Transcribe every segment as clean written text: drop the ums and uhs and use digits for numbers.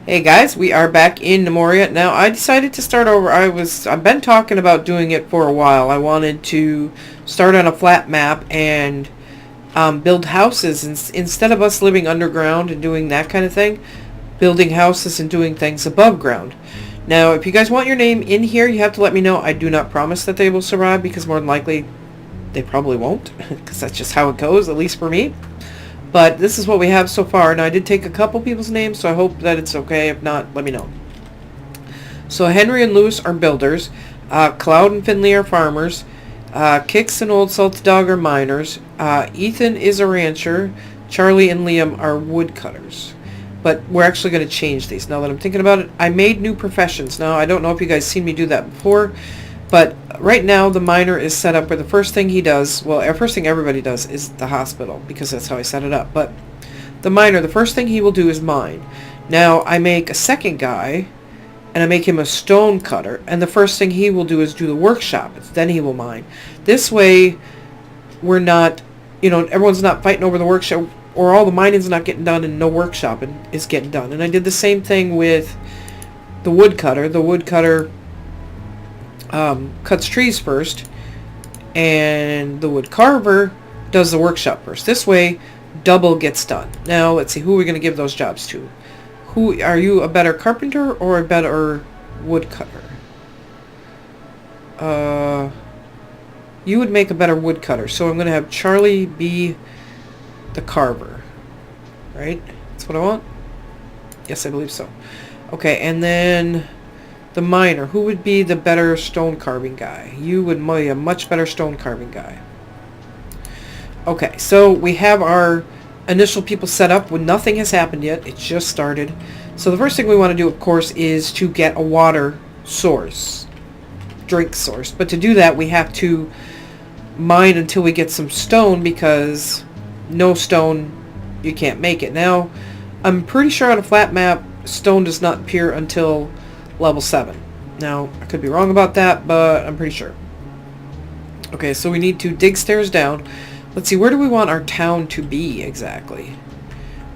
Hey guys, we are back in Gnomoria. Now I decided to start over. I've been talking about doing it for a while. I wanted to start on a flat map and build houses instead of us living underground and doing that kind of thing. Building houses and doing things above ground. Now, if you guys want your name in here, you have to let me know. I do not promise that they will survive because more than likely they probably won't because that's just how it goes, at least for me. But this is what we have so far. Now, I did take a couple people's names, so I hope that it's okay. If not, let me know. So Henry and Lewis are builders. Cloud and Finley are farmers. Kix and Old Salty Dog are miners. Ethan is a rancher. Charlie and Liam are woodcutters. But we're actually going to change these now that I'm thinking about it. I made new professions. Now, I don't know if you guys seen me do that before, but right now the miner is set up where the first thing he does, well, the first thing everybody does is the hospital because that's how I set it up. But the miner, the first thing he will do is mine. Now, I make a second guy, and I make him a stone cutter, and the first thing he will do is do the workshop. Then he will mine. This way, we're not, everyone's not fighting over the workshop, or all the mining's not getting done and no workshopping is getting done. And I did the same thing with the woodcutter. The woodcutter cuts trees first, and the wood carver does the workshop first. This way, double gets done. Now, let's see, who are we going to give those jobs to? Who are you, a better carpenter or a better woodcutter? You would make a better woodcutter, so I'm going to have Charlie be the carver, right? That's what I want? Yes, I believe so. Okay, and then the miner. Who would be the better stone carving guy? You would be a much better stone carving guy. Okay, so we have our initial people set up when nothing has happened yet. It just started. So the first thing we want to do, of course, is to get a water source, drink source. But to do that, we have to mine until we get some stone, because no stone, you can't make it. Now, I'm pretty sure on a flat map, stone does not appear until level 7. Now, I could be wrong about that, but I'm pretty sure. Okay, so we need to dig stairs down. Let's see, where do we want our town to be exactly?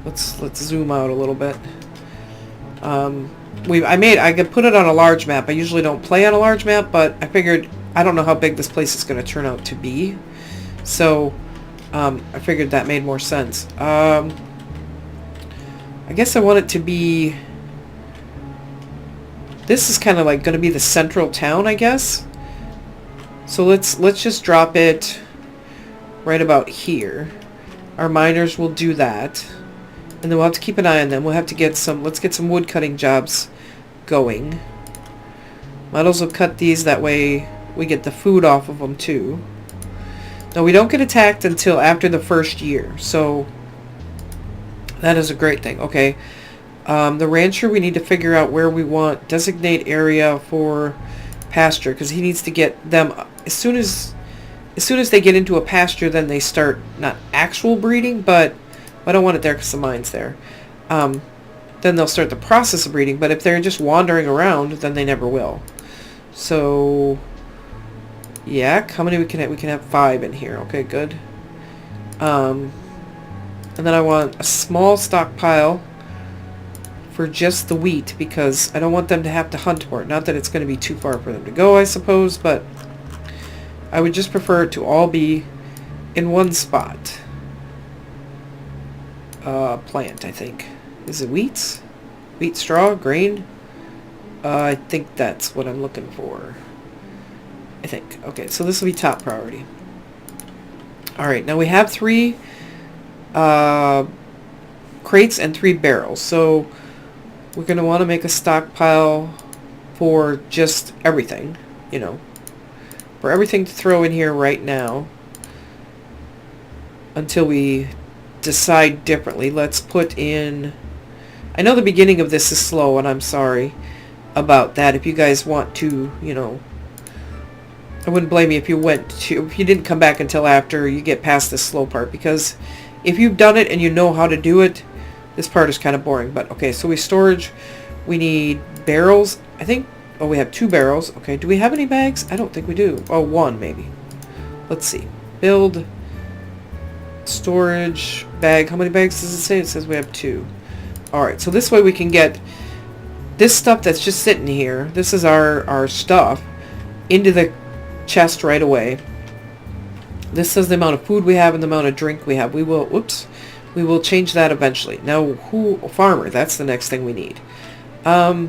Let's zoom out a little bit. I could put it on a large map. I usually don't play on a large map, but I figured, I don't know how big this place is going to turn out to be. So, I figured that made more sense. I guess I want it to be... This is kind of like going to be the central town, I guess. So let's just drop it right about here. Our miners will do that. And then we'll have to keep an eye on them. We'll have to get some... Let's get some wood cutting jobs going. Might as well cut these, that way we get the food off of them too. Now, we don't get attacked until after the first year, so that is a great thing. Okay, the rancher, we need to figure out where we want, designate area for pasture, because he needs to get them, as soon as they get into a pasture, then they start, not actual breeding, but I don't want it there because the mine's there. Then they'll start the process of breeding, but if they're just wandering around, then they never will. So... yeah, how many we can have? We can have 5 in here. Okay, good. And then I want a small stockpile for just the wheat, because I don't want them to have to hunt for it. Not that it's going to be too far for them to go, I suppose, but I would just prefer it to all be in one spot. Plant, I think. Is it wheat? Wheat, straw, grain? I think that's what I'm looking for. I think. Okay, so this will be top priority. Alright, now we have 3 crates and 3 barrels. So we're going to want to make a stockpile for just everything, for everything to throw in here right now until we decide differently. Let's put in... I know the beginning of this is slow, and I'm sorry about that. If you guys want to, I wouldn't blame you if you didn't come back until after you get past this slow part, because if you've done it and you know how to do it, this part is kind of boring. But okay, so we need barrels. I think, we have 2 barrels. Okay, do we have any bags? I don't think we do. Oh, 1 maybe. Let's see. Build, storage, bag. How many bags does it say? It says we have 2. Alright, so this way we can get this stuff that's just sitting here, this is our stuff, into the chest right away. This says the amount of food we have and the amount of drink we have. We will, whoops, we will change that eventually. Now, farmer, that's the next thing we need. I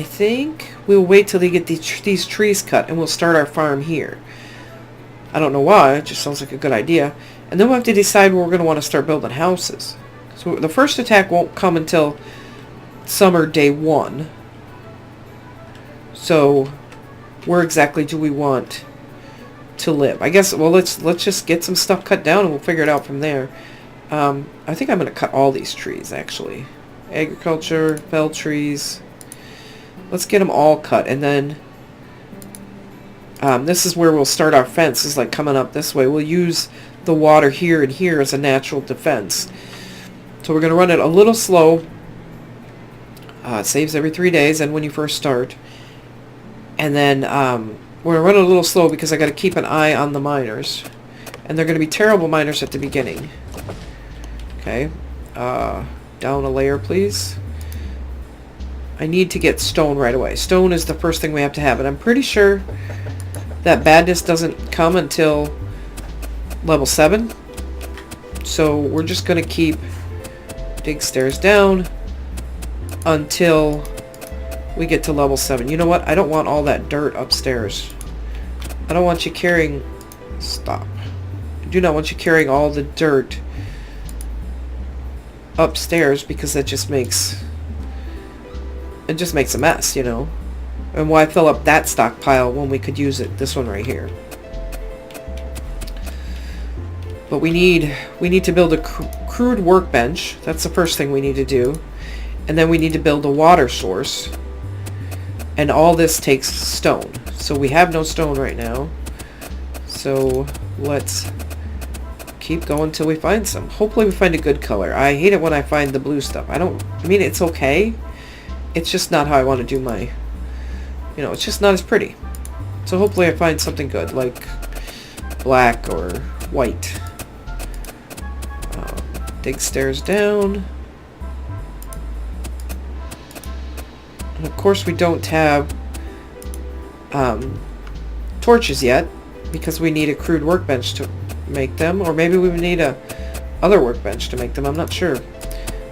think we'll wait till they get these trees cut and we'll start our farm here. I don't know why, it just sounds like a good idea. And then we'll have to decide where we're going to want to start building houses. So the first attack won't come until summer day 1. So where exactly do we want to live? I guess, well, let's just get some stuff cut down and we'll figure it out from there. I think I'm going to cut all these trees, actually. Agriculture, fell trees. Let's get them all cut, and then this is where we'll start our fence, is like coming up this way. We'll use the water here and here as a natural defense. So we're going to run it a little slow. It saves every 3 days and when you first start. And then we're going to run it a little slow because I got to keep an eye on the miners. And they're going to be terrible miners at the beginning. Okay. Down a layer, please. I need to get stone right away. Stone is the first thing we have to have. And I'm pretty sure that badness doesn't come until level 7. So we're just going to keep dig stairs down until we get to level 7. You know what? I don't want all that dirt upstairs. I don't want you carrying... Stop. I do not want you carrying all the dirt upstairs because that just makes... It just makes a mess, you know. And why fill up that stockpile when we could use it? This one right here. But we need to build a crude workbench. That's the first thing we need to do. And then we need to build a water source. And all this takes stone. So we have no stone right now. So let's keep going till we find some. Hopefully we find a good color. I hate it when I find the blue stuff. I mean, it's okay. It's just not how I want to do my... You know, it's just not as pretty. So hopefully I find something good, like black or white. Dig stairs down. And of course we don't have torches yet, because we need a crude workbench to make them. Or maybe we would need a other workbench to make them, I'm not sure.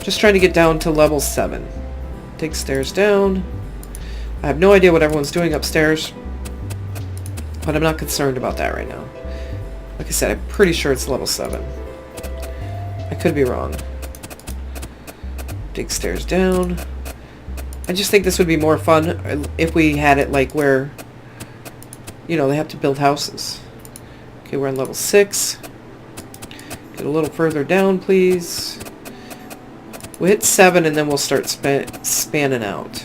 Just trying to get down to level 7. Dig stairs down. I have no idea what everyone's doing upstairs, but I'm not concerned about that right now. Like I said, I'm pretty sure it's level 7. I could be wrong. Dig stairs down. I just think this would be more fun if we had it like where, you know, they have to build houses. Okay, we're on level 6. Get a little further down, please. We'll hit 7 and then we'll start spanning out.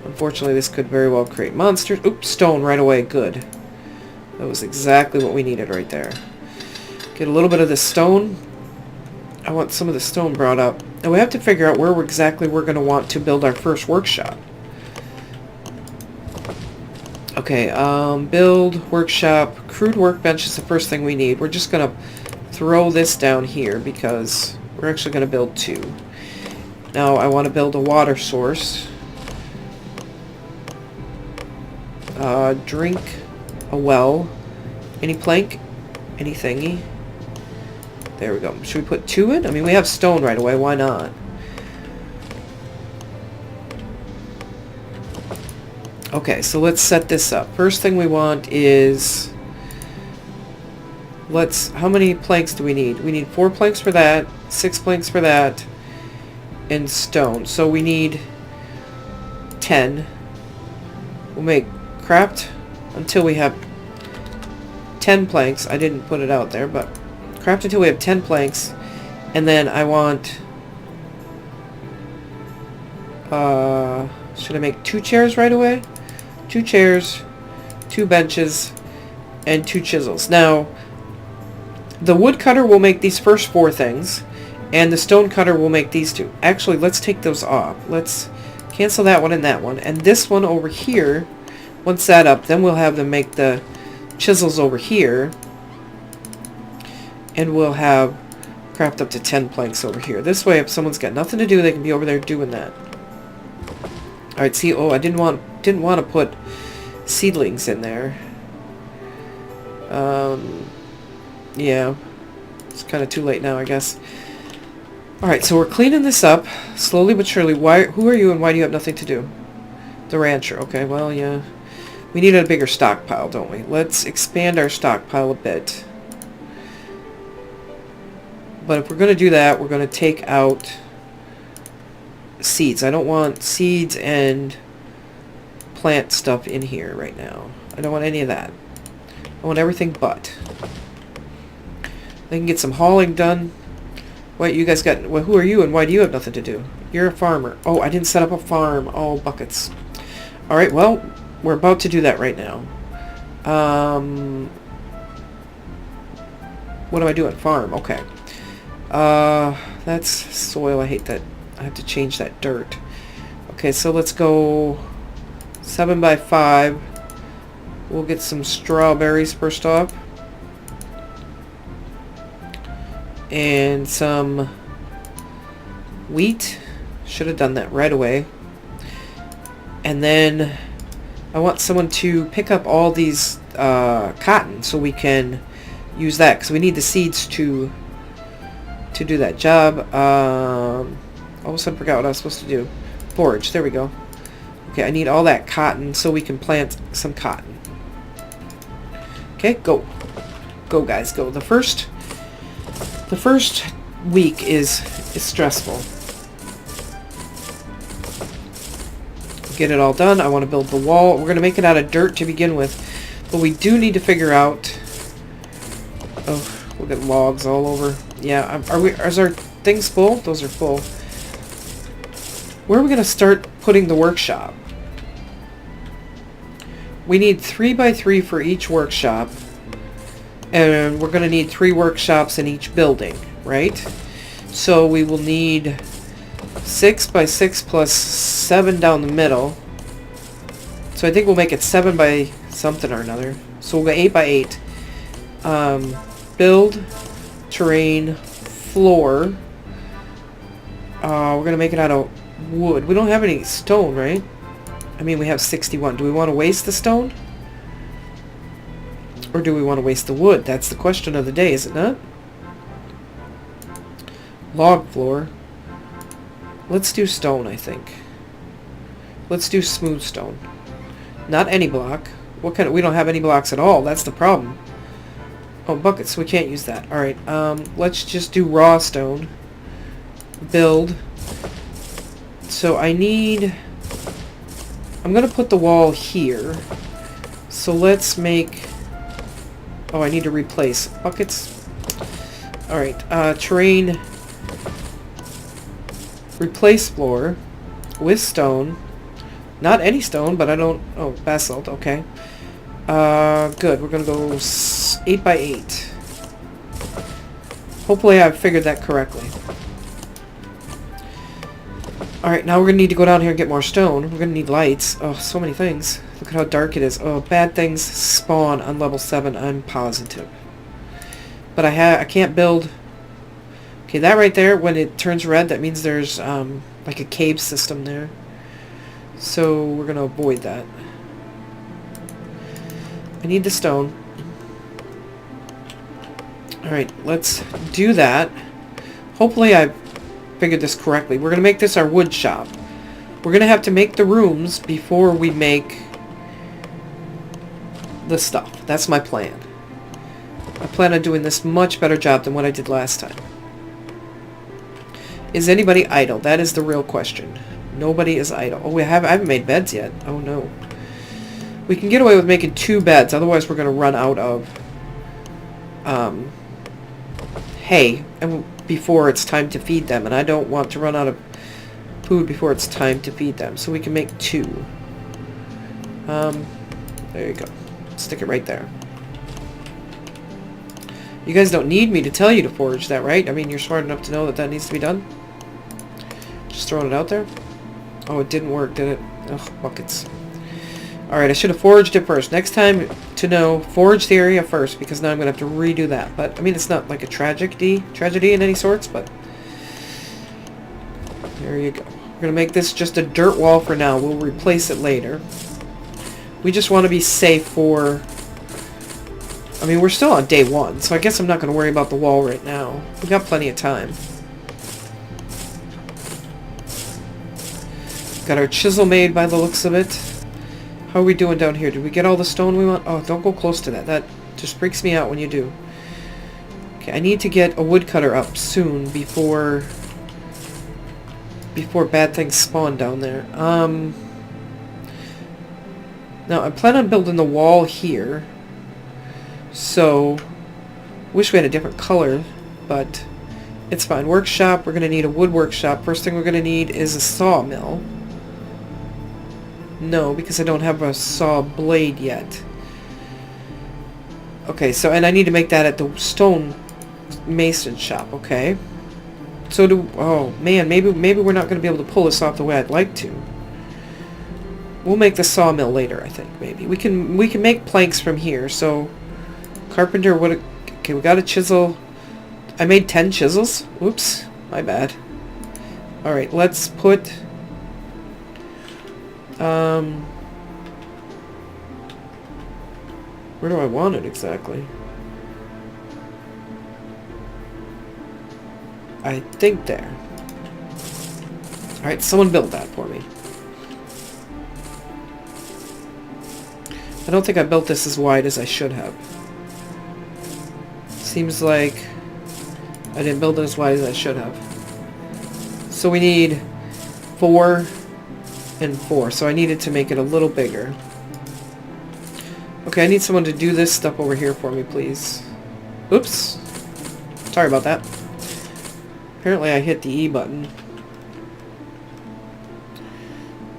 Unfortunately, this could very well create monsters. Oops, stone right away. Good. That was exactly what we needed right there. Get a little bit of this stone. I want some of the stone brought up. And we have to figure out where exactly we're going to want to build our first workshop. Okay, build workshop. Crude workbench is the first thing we need. We're just going to throw this down here because we're actually going to build 2. Now I want to build a water source. Drink a well. Any plank? Any thingy? There we go. Should we put 2 in? I mean, we have stone right away. Why not? Okay, so let's set this up. First thing we want is... How many planks do we need? We need 4 planks for that, 6 planks for that, and stone. So we need 10. We'll make craft until we have 10 planks. I didn't put it out there, but craft until we have 10 planks. And then I want... should I make 2 chairs right away? 2 chairs, 2 benches, and 2 chisels. Now... The woodcutter will make these first 4 things, and the stone cutter will make these 2. Actually, let's take those off. Let's cancel that one and that one. And this one over here, once that up, then we'll have them make the chisels over here. And we'll have craft up to 10 planks over here. This way, if someone's got nothing to do, they can be over there doing that. Alright, see, oh, I didn't want to put seedlings in there. Yeah. It's kind of too late now, I guess. Alright, so we're cleaning this up, slowly but surely. Who are you and why do you have nothing to do? The rancher. Okay, well, yeah. We need a bigger stockpile, don't we? Let's expand our stockpile a bit. But if we're going to do that, we're going to take out seeds. I don't want seeds and plant stuff in here right now. I don't want any of that. I want everything but. They can get some hauling done. Wait, you guys got... Well, who are you and why do you have nothing to do? You're a farmer. Oh, I didn't set up a farm. Oh, buckets. Alright, well, we're about to do that right now. What am I doing? Farm. Okay. That's soil. I hate that. I have to change that dirt. Okay, so let's go 7 by 5. We'll get some strawberries first off. And some wheat. Should have done that right away. And then I want someone to pick up all these cotton so we can use that because we need the seeds to do that job. All of a sudden forgot what I was supposed to do. Forage. There we go. Okay, I need all that cotton so we can plant some cotton. Okay, go. Go, guys, go. The first week is stressful. Get it all done. I want to build the wall. We're going to make it out of dirt to begin with. But we do need to figure out... Oh, we'll get logs all over. Yeah, is our things full? Those are full. Where are we going to start putting the workshop? We need 3 by 3 for each workshop. And we're going to need 3 workshops in each building, right? So we will need 6 by 6 plus 7 down the middle. So I think we'll make it 7 by something or another. So we'll go 8 by 8. Build, terrain, floor. We're going to make it out of wood. We don't have any stone, right? I mean, we have 61. Do we want to waste the stone? Or do we want to waste the wood? That's the question of the day, is it not? Log floor. Let's do stone, I think. Let's do smooth stone. Not any block. What kind of... We don't have any blocks at all. That's the problem. Oh, buckets. We can't use that. Alright, let's just do raw stone. Build. So I need... I'm going to put the wall here. So let's make... Oh, I need to replace buckets. Alright, terrain. Replace floor with stone. Not any stone, but I don't... Oh, basalt, okay. Good, we're going to go 8 by 8. Hopefully I've figured that correctly. Alright, now we're going to need to go down here and get more stone. We're going to need lights. Oh, so many things. Look at how dark it is. Oh, bad things spawn on level 7, I'm positive. But I can't build... Okay, that right there, when it turns red, that means there's like a cave system there. So we're going to avoid that. I need the stone. Alright, let's do that. Hopefully I figured this correctly. We're going to make this our wood shop. We're going to have to make the rooms before we make the stuff. That's my plan. I plan on doing this much better job than what I did last time. Is anybody idle? That is the real question. Nobody is idle. Oh, I haven't made beds yet. Oh no. We can get away with making 2 beds, otherwise we're going to run out of hay before it's time to feed them, and I don't want to run out of food before it's time to feed them. So we can make 2. There you go. Stick it right there. You guys don't need me to tell you to forage that, right? I mean, you're smart enough to know that that needs to be done. Just throwing it out there. Oh, it didn't work, did it? Ugh, buckets. Alright, I should have foraged it first. Next time to know, forage the area first, because now I'm going to have to redo that. But, I mean, it's not like a tragedy in any sorts, but there you go. We're going to make this just a dirt wall for now. We'll replace it later. We just want to be safe for... I mean, we're still on day 1, so I guess I'm not going to worry about the wall right now. We've got plenty of time. Got our chisel made by the looks of it. How are we doing down here? Did we get all the stone we want? Oh, don't go close to that. That just freaks me out when you do. Okay, I need to get a woodcutter up soon before bad things spawn down there. Now, I plan on building the wall here. So, wish we had a different color, but it's fine. Workshop, we're going to need a wood workshop. First thing we're going to need is a sawmill. No, because I don't have a saw blade yet. Okay, so, and I need to make that at the stone mason shop, okay? So oh man, maybe we're not going to be able to pull this off the way I'd like to. We'll make the sawmill later, I think, maybe. We can make planks from here, so... Carpenter, what... Okay, we got a chisel. I made 10 chisels. Oops, my bad. Alright, let's put... Where do I want it exactly? I think there. Alright, someone build that for me. I don't think I built this as wide as I should have. Seems like I didn't build it as wide as I should have. So we need 4 and 4. So I needed to make it a little bigger. Okay, I need someone to do this stuff over here for me, please. Oops. Sorry about that. Apparently I hit the E button.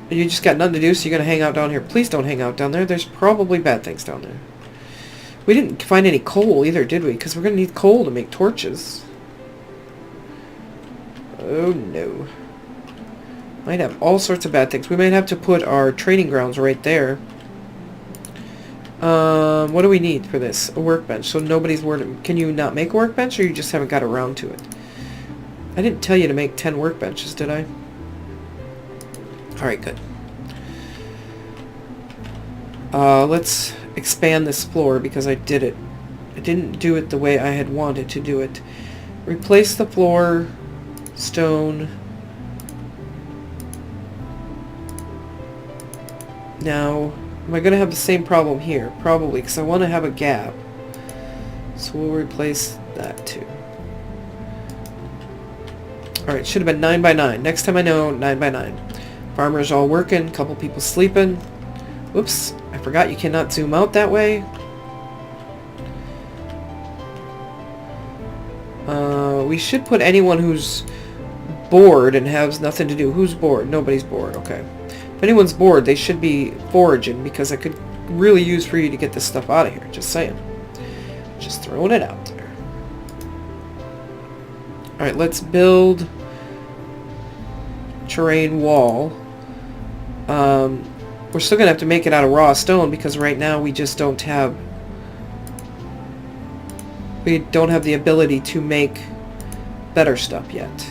You just got nothing to do, so you're going to hang out down here. Please don't hang out down there. There's probably bad things down there. We didn't find any coal either, did we? Because we're going to need coal to make torches. Oh, no. Might have all sorts of bad things. We might have to put our training grounds right there. What do we need for this? A workbench. So nobody's working. Can you not make a workbench, or you just haven't got around to it? I didn't tell you to make 10 workbenches, did I? Alright, good. Let's expand this floor because I did it. I didn't do it the way I had wanted to do it. Replace the floor, stone. Now, am I going to have the same problem here? Probably, because I want to have a gap. So we'll replace that too. Alright, should have been 9 by 9. Next time I know, 9 by 9. Farmers all working, couple people sleeping. Whoops, I forgot you cannot zoom out that way. We should put anyone who's bored and has nothing to do. Who's bored? Nobody's bored, okay. If anyone's bored, they should be foraging, because I could really use for you to get this stuff out of here. Just saying. Just throwing it out there. Alright, let's build terrain wall. We're still going to have to make it out of raw stone, because right now we just don't have... We don't have the ability to make better stuff yet.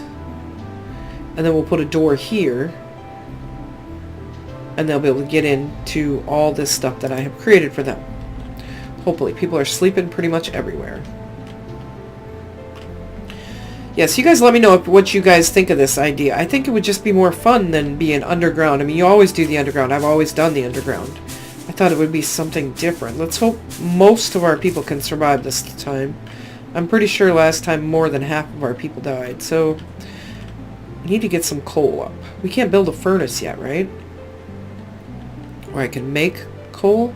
And then we'll put a door here. And they'll be able to get into all this stuff that I have created for them. Hopefully. People are sleeping pretty much everywhere. Yes, you guys let me know what you guys think of this idea. I think it would just be more fun than being underground. I mean, you always do the underground. I've always done the underground. I thought it would be something different. Let's hope most of our people can survive this time. I'm pretty sure last time more than half of our people died. So, we need to get some coal up. We can't build a furnace yet, right? Or I can make coal?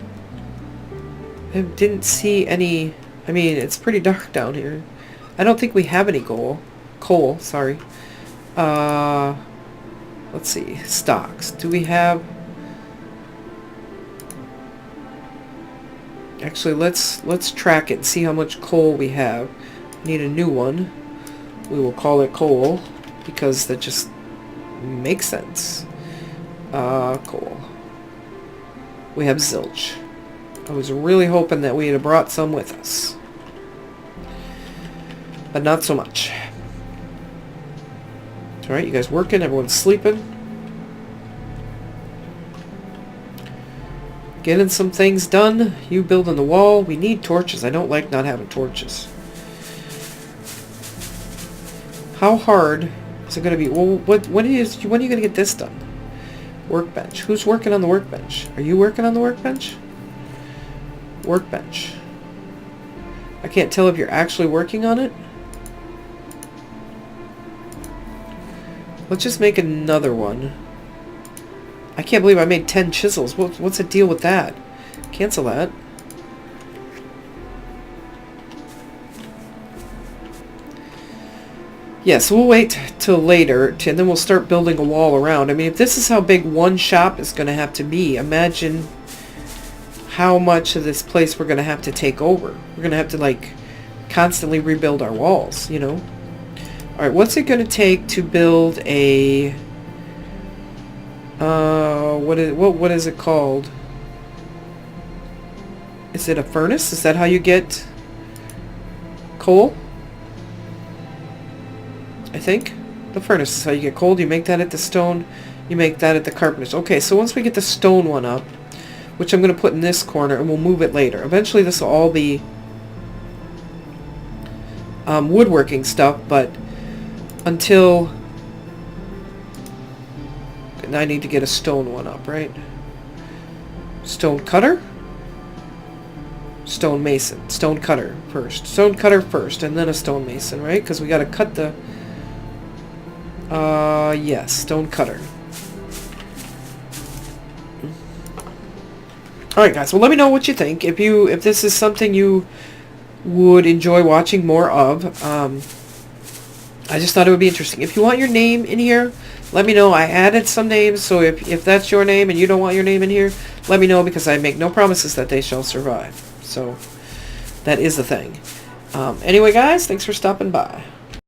I didn't see any... I mean, it's pretty dark down here. I don't think we have any coal, sorry. Let's see. Stocks. Do we have... Actually, let's track it and see how much coal we have. Need a new one. We will call it coal, because that just makes sense. Coal. We have zilch. I was really hoping that we had brought some with us. But not so much. Alright, you guys working? Everyone's sleeping? Getting some things done. You building the wall. We need torches. I don't like not having torches. How hard is it going to be? Well, when are you going to get this done? Workbench. Who's working on the workbench? Are you working on the workbench? Workbench. I can't tell if you're actually working on it. Let's just make another one. I can't believe I made 10 chisels. What's the deal with that? Cancel that. Yeah, so we'll wait till later, and then we'll start building a wall around. I mean, if this is how big one shop is going to have to be, imagine how much of this place we're going to have to take over. We're going to have to, like, constantly rebuild our walls, you know? Alright, what's it going to take to build a... what is it called? Is it a furnace? Is that how you get coal? I think. The furnace is how you get coal. You make that at the stone. You make that at the carpenter's. Okay, so once we get the stone one up, which I'm going to put in this corner, and we'll move it later. Eventually this will all be woodworking stuff, but until... I need to get a stone one up, right? Stone cutter? Stone mason. Stone cutter first. Stone cutter first, and then a stone mason, right? Because we got to cut the... yes, stone cutter. Alright guys, well let me know what you think. If this is something you would enjoy watching more of. I just thought it would be interesting. If you want your name in here, let me know. I added some names, so if that's your name and you don't want your name in here, let me know, because I make no promises that they shall survive. So, that is the thing. Anyway guys, thanks for stopping by.